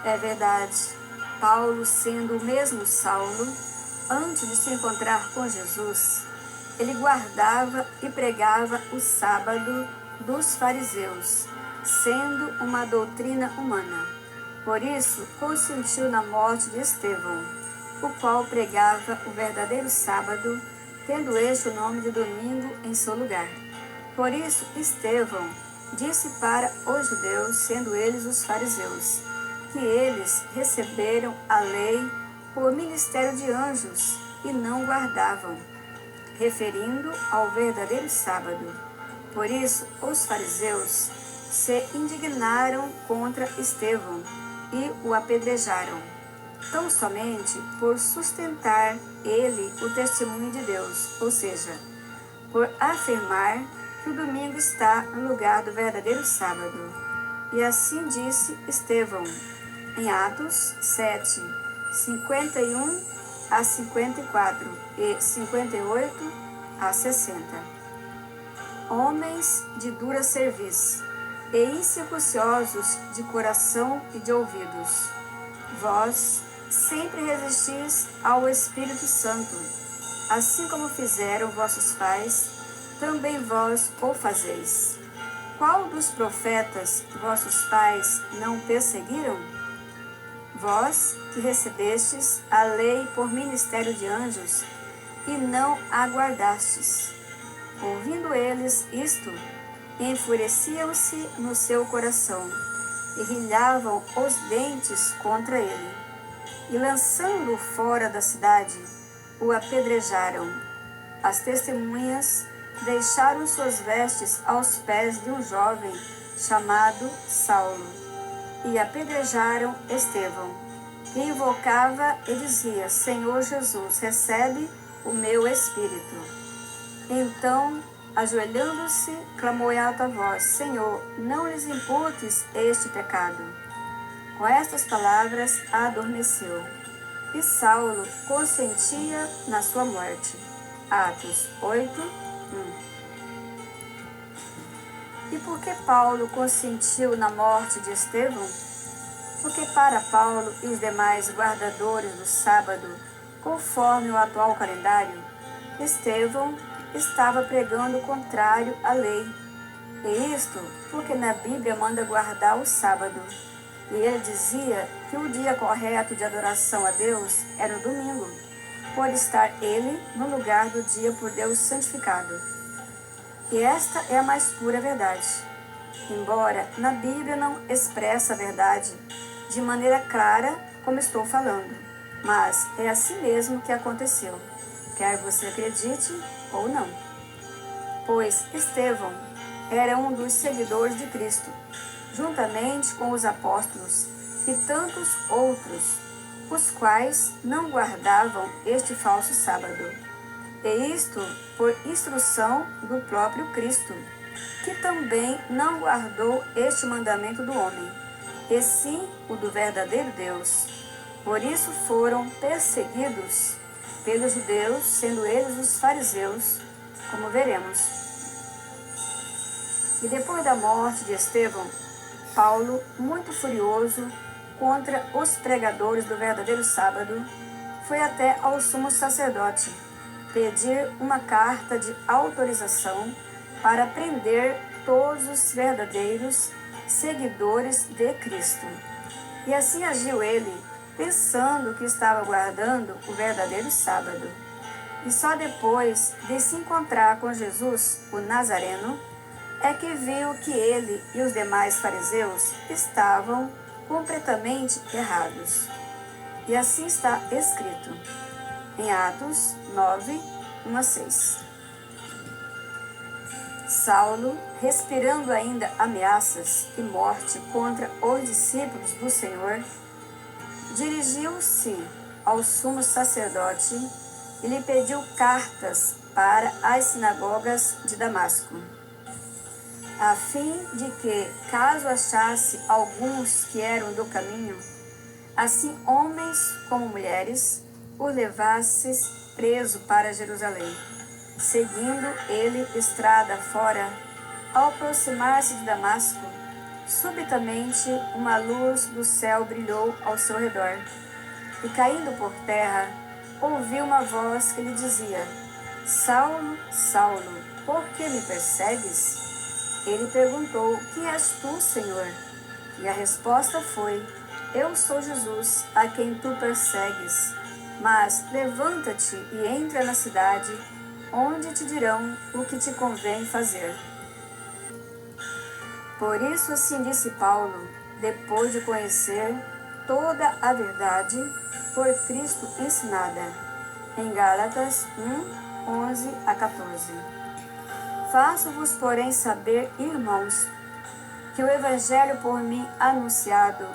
É verdade, Paulo, sendo o mesmo Saulo, antes de se encontrar com Jesus, ele guardava e pregava o sábado dos fariseus, sendo uma doutrina humana. Por isso, consentiu na morte de Estevão, o qual pregava o verdadeiro sábado, tendo este o nome de domingo em seu lugar. Por isso, Estevão disse para os judeus, sendo eles os fariseus, que eles receberam a lei por ministério de anjos e não guardavam, referindo ao verdadeiro sábado. Por isso, os fariseus se indignaram contra Estevão e o apedrejaram, tão somente por sustentar ele o testemunho de Deus, ou seja, por afirmar que o domingo está no lugar do verdadeiro sábado. E assim disse Estevão, em Atos 7, 51 a 54 e 58 a 60. Homens de dura cerviz e incircunciosos de coração e de ouvidos, vós sempre resistis ao Espírito Santo, assim como fizeram vossos pais, também vós o fazeis. Qual dos profetas vossos pais não perseguiram? Vós que recebestes a lei por ministério de anjos e não a guardastes. Ouvindo eles isto, enfureciam-se no seu coração e rilhavam os dentes contra ele. E lançando-o fora da cidade, o apedrejaram. As testemunhas deixaram suas vestes aos pés de um jovem chamado Saulo e apedrejaram Estevão, que invocava e dizia: Senhor Jesus, recebe o meu espírito. Então, ajoelhando-se, clamou em alta voz: Senhor, não lhes imputes este pecado. Com estas palavras, adormeceu. E Saulo consentia na sua morte. Atos 8, 1. E por que Paulo consentiu na morte de Estevão? Porque para Paulo e os demais guardadores do sábado, conforme o atual calendário, Estevão estava pregando o contrário à lei. E isto porque na Bíblia manda guardar o sábado. E ele dizia que o dia correto de adoração a Deus era o domingo, por estar ele no lugar do dia por Deus santificado. E esta é a mais pura verdade. Embora na Bíblia não expressa a verdade de maneira clara como estou falando, mas é assim mesmo que aconteceu, quer você acredite ou não. Pois Estevão era um dos seguidores de Cristo, juntamente com os apóstolos e tantos outros, os quais não guardavam este falso sábado. E isto por instrução do próprio Cristo, que também não guardou este mandamento do homem, e sim o do verdadeiro Deus. Por isso foram perseguidos pelos judeus, sendo eles os fariseus, como veremos. E depois da morte de Estevão, Paulo, muito furioso contra os pregadores do verdadeiro sábado, foi até ao sumo sacerdote pedir uma carta de autorização para prender todos os verdadeiros seguidores de Cristo. E assim agiu ele, pensando que estava guardando o verdadeiro sábado. E só depois de se encontrar com Jesus, o Nazareno, é que viu que ele e os demais fariseus estavam completamente errados. E assim está escrito em Atos 9, 1 a 6. Saulo, respirando ainda ameaças e morte contra os discípulos do Senhor, dirigiu-se ao sumo sacerdote e lhe pediu cartas para as sinagogas de Damasco, a fim de que, caso achasse alguns que eram do caminho, assim homens como mulheres, o levasse preso para Jerusalém. Seguindo ele estrada fora, ao aproximar-se de Damasco, subitamente uma luz do céu brilhou ao seu redor, e caindo por terra, ouviu uma voz que lhe dizia: Saulo, Saulo, por que me persegues? Ele perguntou: Quem és tu, Senhor? E a resposta foi: Eu sou Jesus, a quem tu persegues. Mas levanta-te e entra na cidade, onde te dirão o que te convém fazer. Por isso assim disse Paulo, depois de conhecer toda a verdade por Cristo ensinada, em Gálatas 1:11-14. Faço-vos, porém, saber, irmãos, que o evangelho por mim anunciado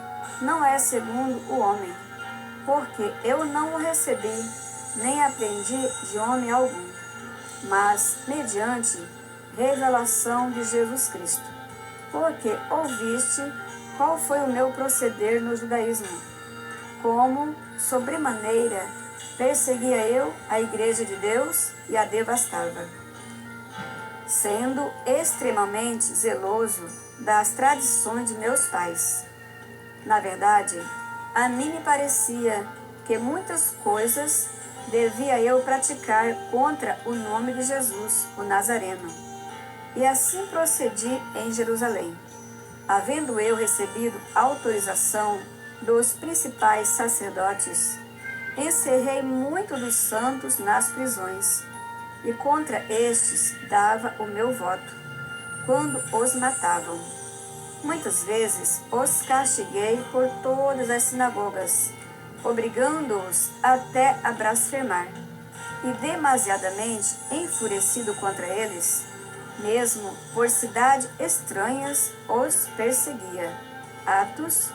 não é segundo o homem, porque eu não o recebi, nem aprendi de homem algum, mas mediante revelação de Jesus Cristo. Porque ouviste qual foi o meu proceder no judaísmo, como, sobremaneira, perseguia eu a igreja de Deus e a devastava, sendo extremamente zeloso das tradições de meus pais. Na verdade, a mim me parecia que muitas coisas devia eu praticar contra o nome de Jesus, o Nazareno. E assim procedi em Jerusalém. Havendo eu recebido autorização dos principais sacerdotes, encerrei muitos dos santos nas prisões, e contra estes dava o meu voto, quando os matavam. Muitas vezes os castiguei por todas as sinagogas, obrigando-os até a blasfemar. E demasiadamente enfurecido contra eles, mesmo por cidades estranhas, os perseguia. Atos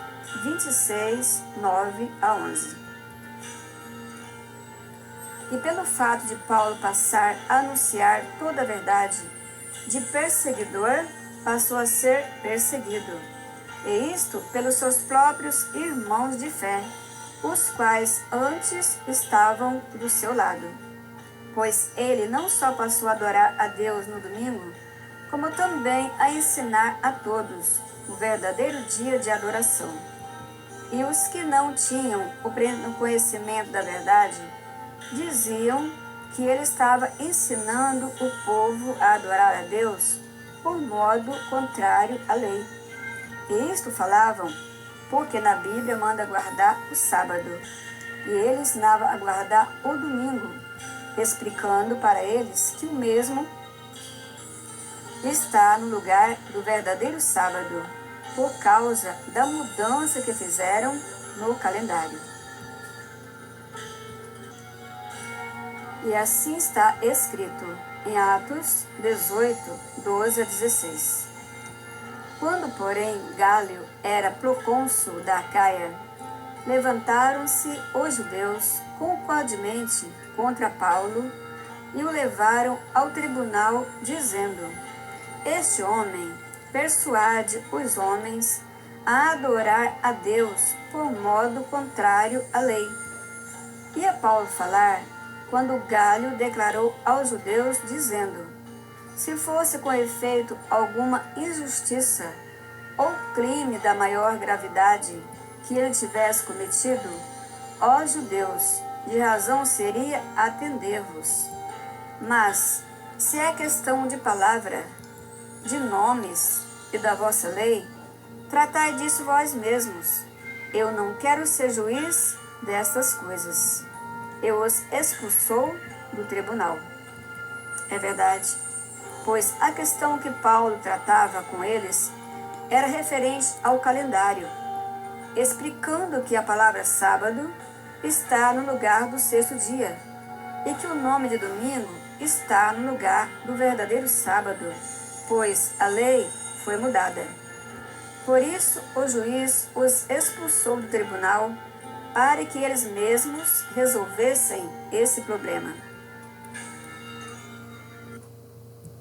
26:9-11. E pelo fato de Paulo passar a anunciar toda a verdade, de perseguidor passou a ser perseguido, e isto pelos seus próprios irmãos de fé, os quais antes estavam do seu lado. Pois ele não só passou a adorar a Deus no domingo, como também a ensinar a todos o verdadeiro dia de adoração. E os que não tinham o pleno conhecimento da verdade, diziam que ele estava ensinando o povo a adorar a Deus por modo contrário à lei. E isto falavam porque na Bíblia manda guardar o sábado, e ele ensinava a guardar o domingo, explicando para eles que o mesmo está no lugar do verdadeiro sábado, por causa da mudança que fizeram no calendário. E assim está escrito em Atos 18:12-16. Quando, porém, Gálio era procônsul da Acaia, levantaram-se os judeus concordemente contra Paulo e o levaram ao tribunal, dizendo: Este homem persuade os homens a adorar a Deus por modo contrário à lei. Ia Paulo falar quando Gálio declarou aos judeus, dizendo: Se fosse com efeito alguma injustiça ou crime da maior gravidade que ele tivesse cometido, ó judeus, de razão seria atender-vos. Mas, se é questão de palavra, de nomes e da vossa lei, tratai disso vós mesmos. Eu não quero ser juiz destas coisas. Eu os expulsou do tribunal. É verdade, pois a questão que Paulo tratava com eles era referente ao calendário, explicando que a palavra sábado está no lugar do sexto dia e que o nome de domingo está no lugar do verdadeiro sábado, pois a lei foi mudada. Por isso, o juiz os expulsou do tribunal para que eles mesmos resolvessem esse problema.